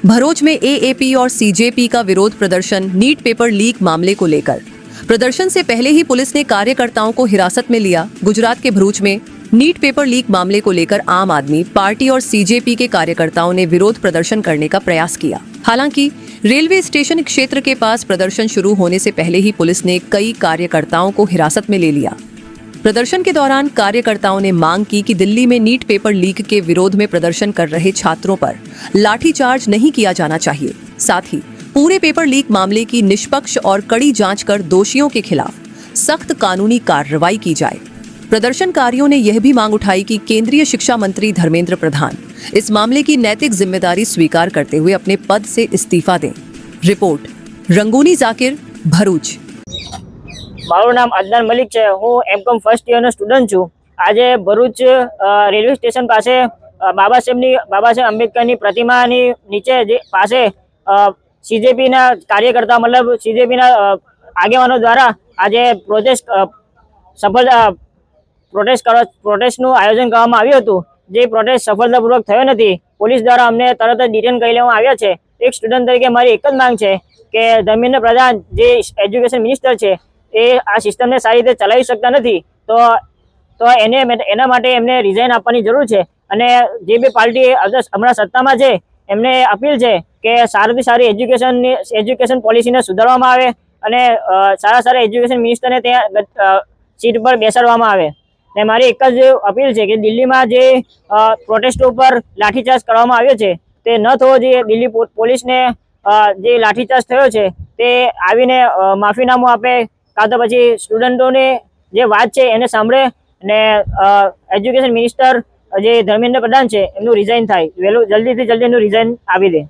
भरूच में एएपी और सीजेपी का विरोध प्रदर्शन नीट पेपर लीक मामले को लेकर। प्रदर्शन से पहले ही पुलिस ने कार्यकर्ताओं को हिरासत में लिया। गुजरात के भरूच में नीट पेपर लीक मामले को लेकर आम आदमी पार्टी और सीजेपी के कार्यकर्ताओं ने विरोध प्रदर्शन करने का प्रयास किया। हालांकि रेलवे स्टेशन क्षेत्र के पास प्रदर्शन शुरू होने से पहले ही पुलिस ने कई कार्यकर्ताओं को हिरासत में ले लिया। प्रदर्शन के दौरान कार्यकर्ताओं ने मांग की कि दिल्ली में नीट पेपर लीक के विरोध में प्रदर्शन कर रहे छात्रों पर लाठीचार्ज नहीं किया जाना चाहिए। साथ ही पूरे पेपर लीक मामले की निष्पक्ष और कड़ी जांच कर दोषियों के खिलाफ सख्त कानूनी कार्रवाई की जाए। प्रदर्शनकारियों ने यह भी मांग उठाई कि केंद्रीय शिक्षा मंत्री धर्मेंद्र प्रधान इस मामले की नैतिक जिम्मेदारी स्वीकार करते हुए अपने पद से इस्तीफा दें। रिपोर्ट रंगूनी जाकिर, भरूच। मारू नाम अदनान मलिक है। हूँ एमकॉम फर्स्ट ईयर स्टूडेंट छूँ। आज भरूच रेलवे स्टेशन पास बाबा साहेब आंबेडकर प्रतिमा नीचे पास सीजेपी कार्यकर्ता मतलब सीजेपी आगेवानों द्वारा आज प्रोटेस्ट आयोजन करवामां आव्युं हतुं। जे प्रोटेस्ट सफलतापूर्वक थयो नथी। पुलिस द्वारा अमने तरत ज डिटेन करी लेवामां आव्या छे। एक स्टूडेंट तरीके मारी एक ज मांग छे के धर्मेंद्र प्रधान जे एज्युकेशन मिनिस्टर छे ए आ सिस्टम ने सारी रीते चलावी शकता नथी, तो एना माटे एमने रिजाइन आपवानी जरूर छे। अने जे बी पार्टी हमणां सत्तामां छे एमने अपील छे के साराथी सारी एज्युकेशन पॉलिसी ने सुधारवामां आवे अने सारा एज्युकेशन मिनिस्टर ने त्यां सीट पर बेसाडवामां आवे। ने मारी एक ज अपील छे के दिल्ली में जे प्रोटेस्टो पर लाठीचार्ज करवामां आव्यो छे ते न थवो जोईए। दिल्ली पोलीस ने जे लाठीचार्ज थयो छे ते आवीने माफीनामું आपे का तो पछी स्टूडंटों ने जे बात छे एने सांभळे ने एज्युकेशन मिनिस्टर जे धर्मेंद्र प्रधान छे एमनुं रिजाइन थाय, वेलू जल्दी थी जल्दी एमनुं रिजाइन आपी दे।